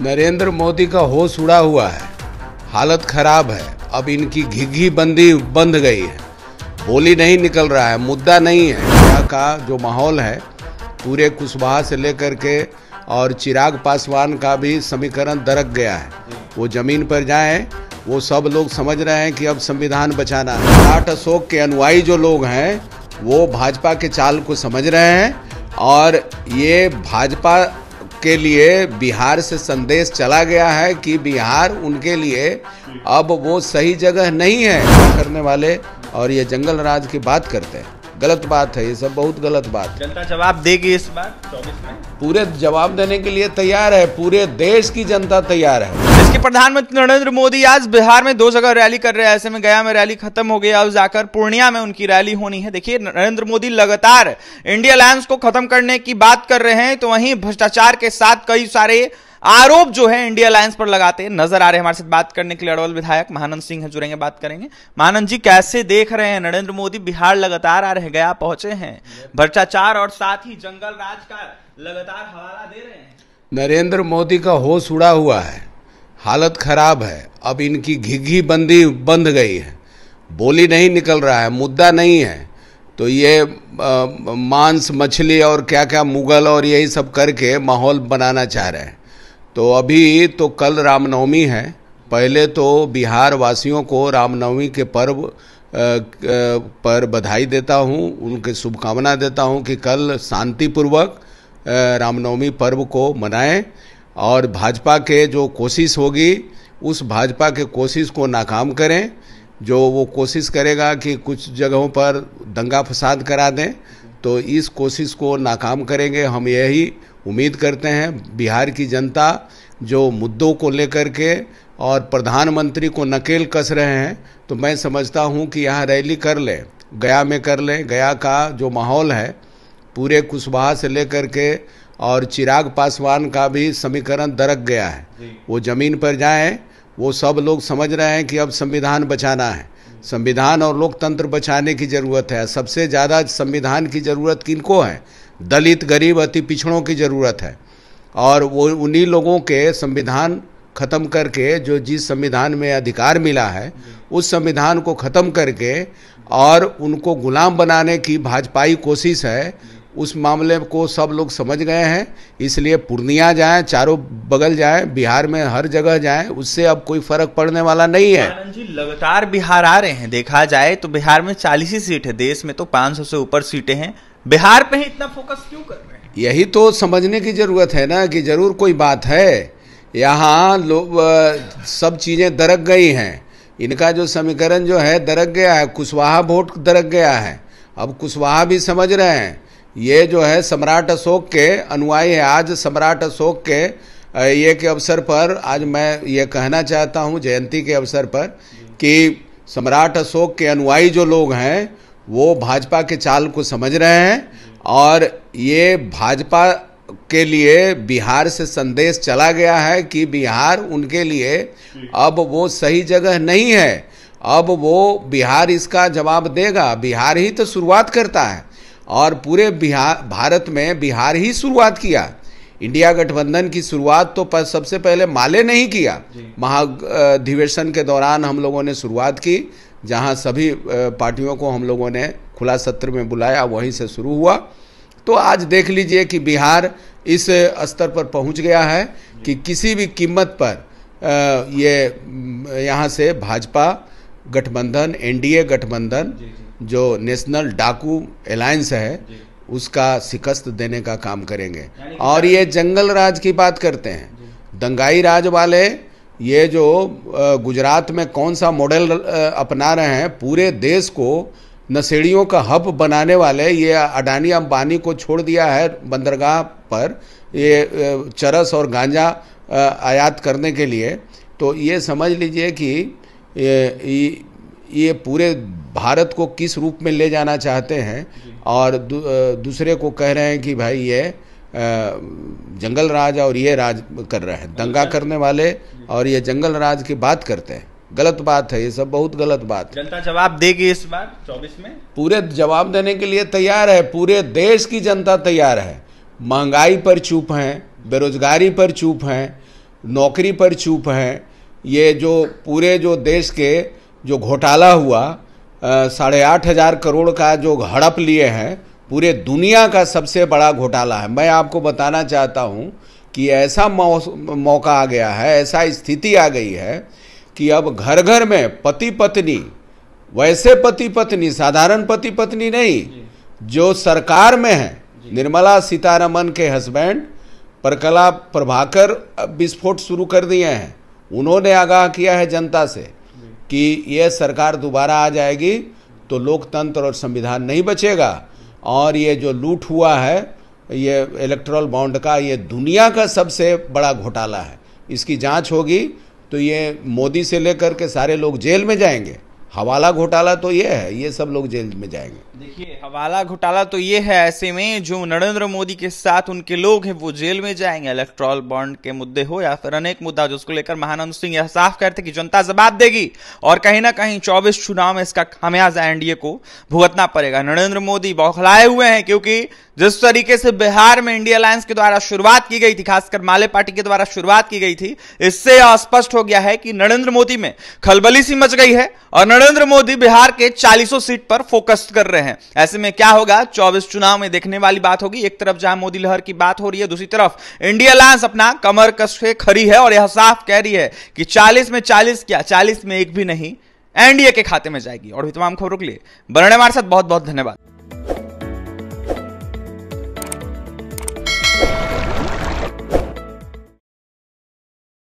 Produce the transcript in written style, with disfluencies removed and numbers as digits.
नरेंद्र मोदी का होश उड़ा हुआ है, हालत खराब है। अब इनकी घिघी बंदी बंध गई है, बोली नहीं निकल रहा है, मुद्दा नहीं है। यहाँ का जो माहौल है, पूरे कुशवाहा से लेकर के और चिराग पासवान का भी समीकरण दरक गया है। वो जमीन पर जाएं, वो सब लोग समझ रहे हैं कि अब संविधान बचाना है। सम्राट अशोक के अनुयायी जो लोग हैं वो भाजपा के चाल को समझ रहे हैं और ये भाजपा के लिए बिहार से संदेश चला गया है कि बिहार उनके लिए अब वो सही जगह नहीं है। करने वाले और ये जंगल राज की बात करते हैं, गलत बात है, ये सब बहुत गलत बात। जनता जवाब देगी इस बार 24 में? पूरे जवाब देने के लिए तैयार है, पूरे देश की जनता तैयार है। इसके प्रधानमंत्री नरेंद्र मोदी आज बिहार में 2 जगह रैली कर रहे हैं। ऐसे में गया में रैली खत्म हो गई, अब जाकर पूर्णिया में उनकी रैली होनी है। देखिए, नरेंद्र मोदी लगातार इंडिया अलायंस को खत्म करने की बात कर रहे हैं, तो वहीं भ्रष्टाचार के साथ कई सारे आरोप जो है इंडिया अलायंस पर लगाते नजर आ रहे हैं। हमारे साथ बात करने के लिए अरवल विधायक महानंद सिंह है, जुड़ेंगे, बात करेंगे। महानंद जी, कैसे देख रहे हैं नरेंद्र मोदी बिहार लगातार आ रहे, गया पहुंचे हैं, भ्रष्टाचार और साथ ही जंगल राज का लगातार हवाला दे रहे हैं? नरेंद्र मोदी का होश उड़ा हुआ है, हालत खराब है। अब इनकी घिघी बंदी बंध गई है, बोली नहीं निकल रहा है, मुद्दा नहीं है। तो ये मांस मछली और क्या क्या मुगल और यही सब करके माहौल बनाना चाह रहे हैं। तो अभी तो कल रामनवमी है, पहले तो बिहार वासियों को रामनवमी के पर्व पर बधाई देता हूँ, उनके शुभकामना देता हूँ कि कल शांतिपूर्वक रामनवमी पर्व को मनाएं और भाजपा के जो कोशिश होगी उस भाजपा के कोशिश को नाकाम करें। जो वो कोशिश करेगा कि कुछ जगहों पर दंगा फसाद करा दें, तो इस कोशिश को नाकाम करेंगे। हम यही उम्मीद करते हैं। बिहार की जनता जो मुद्दों को लेकर के और प्रधानमंत्री को नकेल कस रहे हैं, तो मैं समझता हूं कि यहाँ रैली कर लें, गया में कर लें। गया का जो माहौल है, पूरे कुशवाहा से लेकर के और चिराग पासवान का भी समीकरण दरक गया है। वो जमीन पर जाएं, वो सब लोग समझ रहे हैं कि अब संविधान बचाना है। संविधान और लोकतंत्र बचाने की ज़रूरत है। सबसे ज़्यादा संविधान की ज़रूरत किनको है? दलित, गरीब, अति पिछड़ों की ज़रूरत है। और वो उन्हीं लोगों के संविधान ख़त्म करके, जो जिस संविधान में अधिकार मिला है उस संविधान को ख़त्म करके और उनको गुलाम बनाने की भाजपाई कोशिश है। उस मामले को सब लोग समझ गए हैं, इसलिए पूर्णिया जाएं, चारों बगल जाएं, बिहार में हर जगह जाएं, उससे अब कोई फर्क पड़ने वाला नहीं है। आनंद जी, लगातार बिहार आ रहे हैं, देखा जाए तो बिहार में 40 ही सीट है, देश में तो 500 से ऊपर सीटें हैं, बिहार पे ही इतना फोकस क्यों कर रहे हैं? यही तो समझने की ज़रूरत है ना कि ज़रूर कोई बात है। यहाँ लोग सब चीज़ें दरक गई हैं, इनका जो समीकरण जो है दरक गया है, कुशवाहा वोट दरक गया है। अब कुशवाहा भी समझ रहे हैं, ये जो है सम्राट अशोक के अनुयायी है। आज सम्राट अशोक के ये के अवसर पर आज मैं ये कहना चाहता हूँ, जयंती के अवसर पर, कि सम्राट अशोक के अनुयायी जो लोग हैं वो भाजपा के चाल को समझ रहे हैं और ये भाजपा के लिए बिहार से संदेश चला गया है कि बिहार उनके लिए अब वो सही जगह नहीं है। अब वो बिहार इसका जवाब देगा। बिहार ही तो शुरुआत करता है और पूरे भारत में बिहार ही शुरुआत किया। इंडिया गठबंधन की शुरुआत तो सबसे पहले माले ने ही किया। महाधिवेशन के दौरान हम लोगों ने शुरुआत की, जहां सभी पार्टियों को हम लोगों ने खुला सत्र में बुलाया, वहीं से शुरू हुआ। तो आज देख लीजिए कि बिहार इस स्तर पर पहुंच गया है कि किसी भी कीमत पर ये यहाँ से भाजपा गठबंधन, एनडीए गठबंधन जो नेशनल डाकू अलायंस है, उसका शिकस्त देने का काम करेंगे। और ये जंगल राज की बात करते हैं, दंगाई राज वाले, ये जो गुजरात में कौन सा मॉडल अपना रहे हैं, पूरे देश को नशेड़ियों का हब बनाने वाले, ये अडानी अंबानी को छोड़ दिया है बंदरगाह पर ये चरस और गांजा आयात करने के लिए। तो ये समझ लीजिए कि ये पूरे भारत को किस रूप में ले जाना चाहते हैं और दूसरे को कह रहे हैं कि भाई ये जंगल राज और ये राज कर रहे हैं, दंगा करने वाले और ये जंगल राज की बात करते हैं। गलत बात है, ये सब बहुत गलत बात। जनता जवाब देगी इस बार 24 में? पूरे जवाब देने के लिए तैयार है, पूरे देश की जनता तैयार है। महंगाई पर चुप हैं, बेरोजगारी पर चुप हैं, नौकरी पर चुप हैं। ये जो पूरे जो देश के जो घोटाला हुआ 8,500 करोड़ का जो हड़प लिए हैं, पूरे दुनिया का सबसे बड़ा घोटाला है। मैं आपको बताना चाहता हूं कि ऐसा मौका आ गया है, ऐसा स्थिति आ गई है कि अब घर घर में पति पत्नी, वैसे पति पत्नी, साधारण पति पत्नी नहीं, जो सरकार में है, निर्मला सीतारमन के हस्बैंड प्रकला प्रभाकर विस्फोट शुरू कर दिए हैं। उन्होंने आगाह किया है जनता से कि यह सरकार दोबारा आ जाएगी तो लोकतंत्र और संविधान नहीं बचेगा, और ये जो लूट हुआ है ये इलेक्टोरल बॉन्ड का, ये दुनिया का सबसे बड़ा घोटाला है। इसकी जांच होगी तो ये मोदी से लेकर के सारे लोग जेल में जाएंगे। हवाला घोटाला तो ये है, ये सब लोग जेल में जाएंगे। देखिए, हवाला घोटाला तो ये है, ऐसे में जो नरेंद्र मोदी के साथ उनके लोग हैं वो जेल में जाएंगे। इलेक्टोरल बॉन्ड के मुद्दे हो या फिर अनेक मुद्दा जिसको लेकर महानंद सिंह यह साफ कहते कि जनता जवाब देगी और कहीं ना कहीं 24 चुनाव में इसका खामियाजा एनडीए को भुगतना पड़ेगा। नरेंद्र मोदी बौखलाए हुए हैं क्योंकि जिस तरीके से बिहार में इंडिया अलायंस के द्वारा शुरुआत की गई थी, खासकर माले पार्टी के द्वारा शुरुआत की गई थी, इससे स्पष्ट हो गया है कि नरेंद्र मोदी में खलबली सी मच गई है और नरेंद्र मोदी बिहार के 40 सीट पर फोकस कर रहे हैं। ऐसे में क्या होगा 24 चुनाव में देखने वाली बात होगी। एक तरफ जहां मोदी लहर की बात हो रही है, दूसरी तरफ इंडिया अलायंस अपना कमर कस के खड़ी है और यह साफ कह रही है कि 40 में 40 क्या, 40 में एक भी नहीं एनडीए के खाते में जाएगी। और भी तमाम खबरों के लिए बने हमारे साथ। बहुत बहुत धन्यवाद।